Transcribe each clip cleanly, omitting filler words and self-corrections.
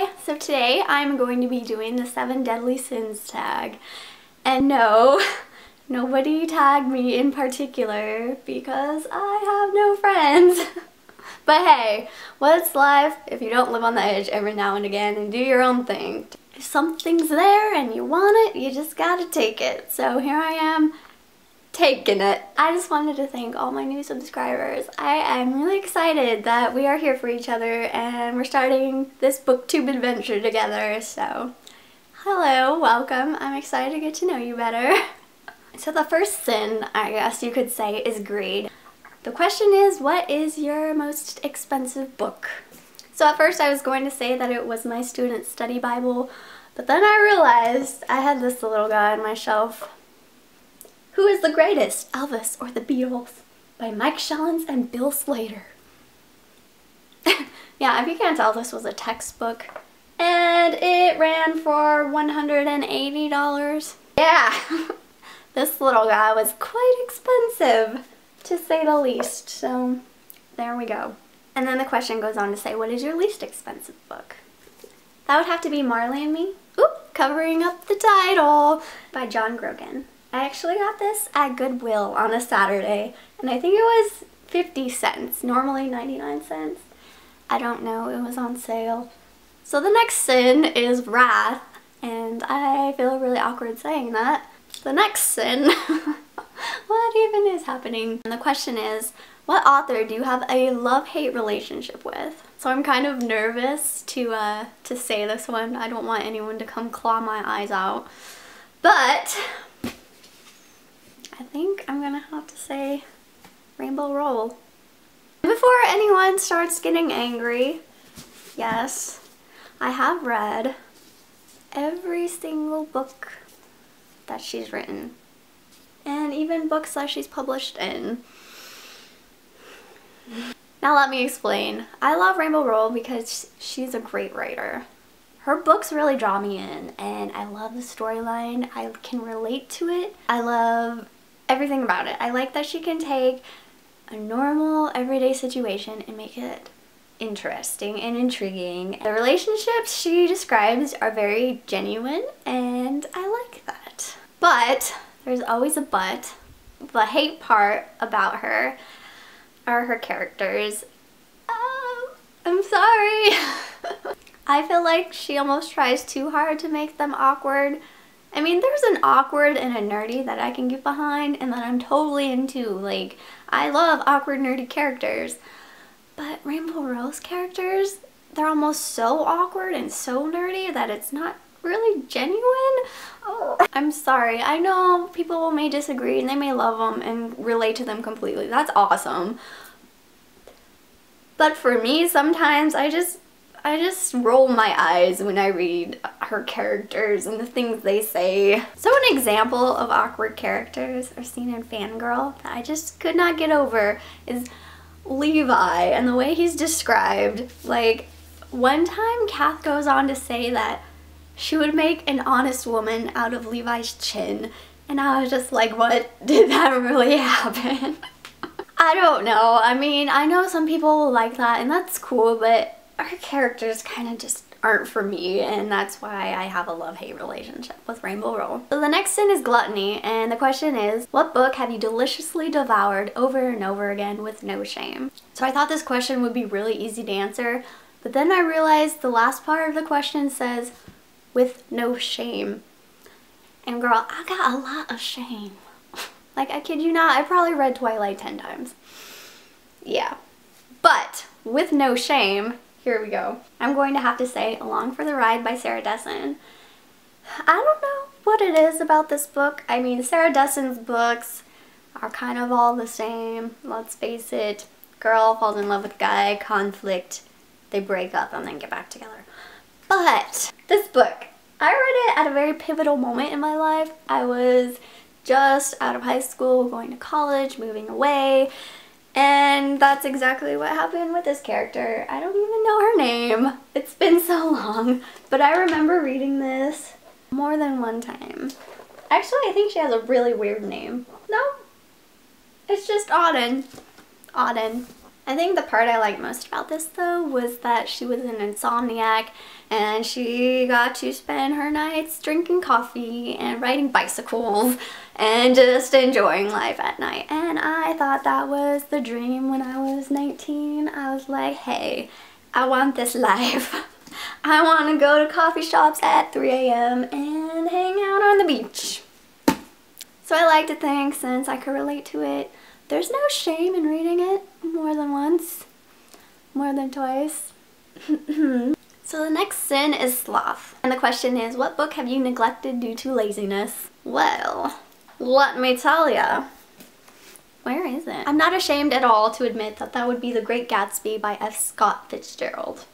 Hi! So today I'm going to be doing the 7 deadly sins tag. And no, nobody tagged me in particular because I have no friends. But hey, what's life if you don't live on the edge every now and again and do your own thing? If something's there and you want it, you just gotta take it. So here I am, taking it. I just wanted to thank all my new subscribers. I am really excited that we are here for each other and we're starting this booktube adventure together. So hello, welcome. I'm excited to get to know you better. So the first sin, I guess you could say, is greed. The question is, what is your most expensive book? So at first I was going to say that it was my student study Bible, but then I realized I had this little guy on my shelf. Who is the Greatest, Elvis or the Beatles? By Mike Shellens and Bill Slater. Yeah, if you can't tell, this was a textbook. And it ran for $180. Yeah, this little guy was quite expensive, to say the least. So there we go. And then the question goes on to say, what is your least expensive book? That would have to be Marley and Me. Oop, covering up the title, by John Grogan. I actually got this at Goodwill on a Saturday, and I think it was 50 cents, normally 99 cents. I don't know, it was on sale. So the next sin is wrath, and I feel really awkward saying that. The next sin, what even is happening? And the question is, what author do you have a love-hate relationship with? So I'm kind of nervous to say this one. I don't want anyone to come claw my eyes out. But I think I'm gonna have to say Rainbow Rowell. Before anyone starts getting angry, yes, I have read every single book that she's written, and even books that she's published in. Now let me explain. I love Rainbow Rowell because she's a great writer. Her books really draw me in, and I love the storyline. I can relate to it. I love everything about it. I like that she can take a normal, everyday situation and make it interesting and intriguing. The relationships she describes are very genuine, and I like that. But there's always a but. The hate part about her are her characters. I'm sorry. I feel like she almost tries too hard to make them awkward. I mean, there's an awkward and a nerdy that I can get behind and that I'm totally into. Like, I love awkward, nerdy characters. But Rainbow Rowell's characters, they're almost so awkward and so nerdy that it's not really genuine. Oh, I'm sorry. I know people may disagree and they may love them and relate to them completely. That's awesome. But for me, sometimes I just roll my eyes when I read her characters and the things they say. So an example of awkward characters are seen in Fangirl that I just could not get over is Levi and the way he's described. Like, one time Kath goes on to say that she would make an honest woman out of Levi's chin, and I was just like, what? Did that really happen? I don't know. I mean, I know some people will like that and that's cool, but her characters kind of just aren't for me, and that's why I have a love-hate relationship with Rainbow Rowell. So the next sin is gluttony, and the question is, what book have you deliciously devoured over and over again with no shame? So I thought this question would be really easy to answer, but then I realized the last part of the question says, with no shame. And girl, I got a lot of shame. Like, I kid you not, I probably read Twilight 10 times. Yeah. But with no shame, here we go. I'm going to have to say Along for the Ride by Sarah Dessen. I don't know what it is about this book. I mean, Sarah Dessen's books are kind of all the same. Let's face it. Girl falls in love with guy, conflict, they break up and then get back together. But this book, I read it at a very pivotal moment in my life. I was just out of high school, going to college, moving away, and that's exactly what happened with this character. I don't even know her name. It's been so long, but I remember reading this more than one time. Actually, I think she has a really weird name. No, it's just Auden. Auden. I think the part I liked most about this though was that she was an insomniac and she got to spend her nights drinking coffee and riding bicycles and just enjoying life at night. And I thought that was the dream when I was 19. I was like, hey, I want this life. I want to go to coffee shops at 3 a.m. and hang out on the beach. So I like to think, since I could relate to it, there's no shame in reading it more than once, more than twice. So the next sin is sloth. And the question is, what book have you neglected due to laziness? Well, let me tell ya. Where is it? I'm not ashamed at all to admit that that would be The Great Gatsby by F. Scott Fitzgerald.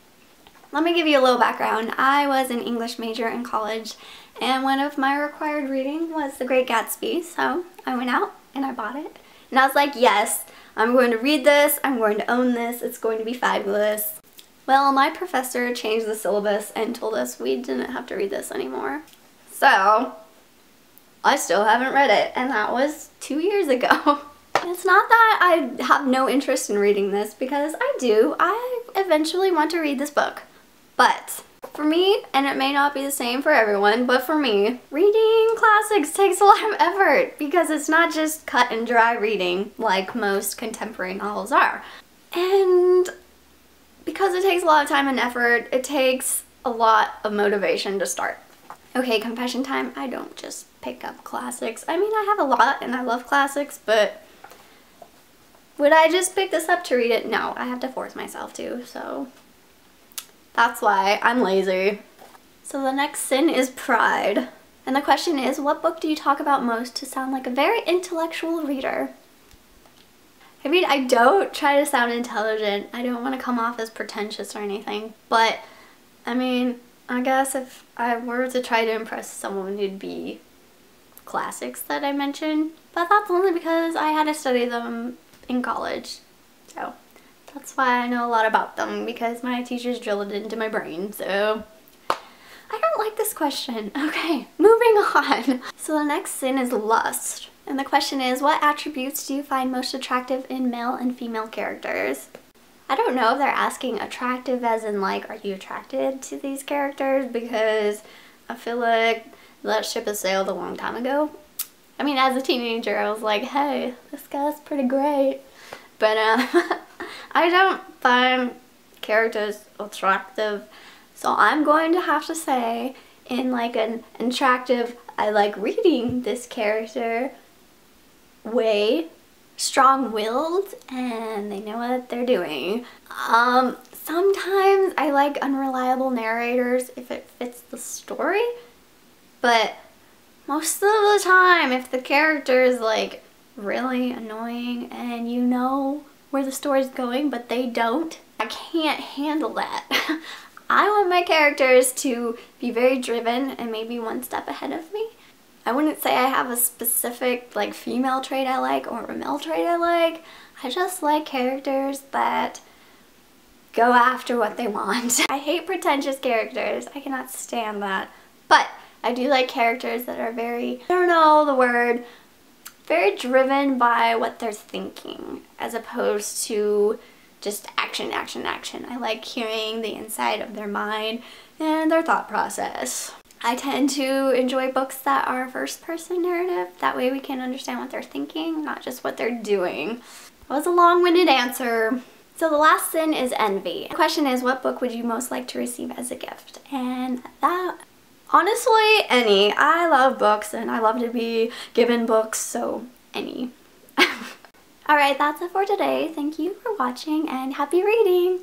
Let me give you a little background. I was an English major in college, and one of my required reading was The Great Gatsby, so I went out and I bought it. And I was like, yes, I'm going to read this, I'm going to own this, it's going to be fabulous. Well, my professor changed the syllabus and told us we didn't have to read this anymore. So, I still haven't read it, and that was 2 years ago. It's not that I have no interest in reading this, because I do. I eventually want to read this book. But for me, and it may not be the same for everyone, but for me, reading classics takes a lot of effort because it's not just cut and dry reading like most contemporary novels are. And because it takes a lot of time and effort, it takes a lot of motivation to start. Okay, confession time, I don't just pick up classics. I mean, I have a lot and I love classics, but would I just pick this up to read it? No, I have to force myself to, so that's why I'm lazy. So the next sin is pride. And the question is, what book do you talk about most to sound like a very intellectual reader? I mean, I don't try to sound intelligent. I don't want to come off as pretentious or anything. But, I mean, I guess if I were to try to impress someone, it'd be classics that I mentioned. But that's only because I had to study them in college. So that's why I know a lot about them, because my teachers drilled it into my brain, so I don't like this question. Okay, moving on. So the next sin is lust. And the question is, what attributes do you find most attractive in male and female characters? I don't know if they're asking attractive as in like, are you attracted to these characters? Because I feel like that ship has sailed a long time ago. I mean, as a teenager, I was like, hey, this guy's pretty great. But I don't find characters attractive, so I'm going to have to say, in like an attractive, I like reading this character way, strong-willed, and they know what they're doing. Sometimes I like unreliable narrators if it fits the story, but most of the time, if the character is like really annoying and you know where the story's going but they don't, I can't handle that. I want my characters to be very driven and maybe one step ahead of me. I wouldn't say I have a specific like female trait I like or a male trait I like. I just like characters that go after what they want. I hate pretentious characters. I cannot stand that. But I do like characters that are very, I don't know the word, very driven by what they're thinking as opposed to just action, action, action. I like hearing the inside of their mind and their thought process. I tend to enjoy books that are first-person narrative. That way we can understand what they're thinking, not just what they're doing. That was a long-winded answer. So the last sin is envy. The question is, what book would you most like to receive as a gift? And that, honestly, any. I love books and I love to be given books, so any. Alright, that's it for today. Thank you for watching and happy reading!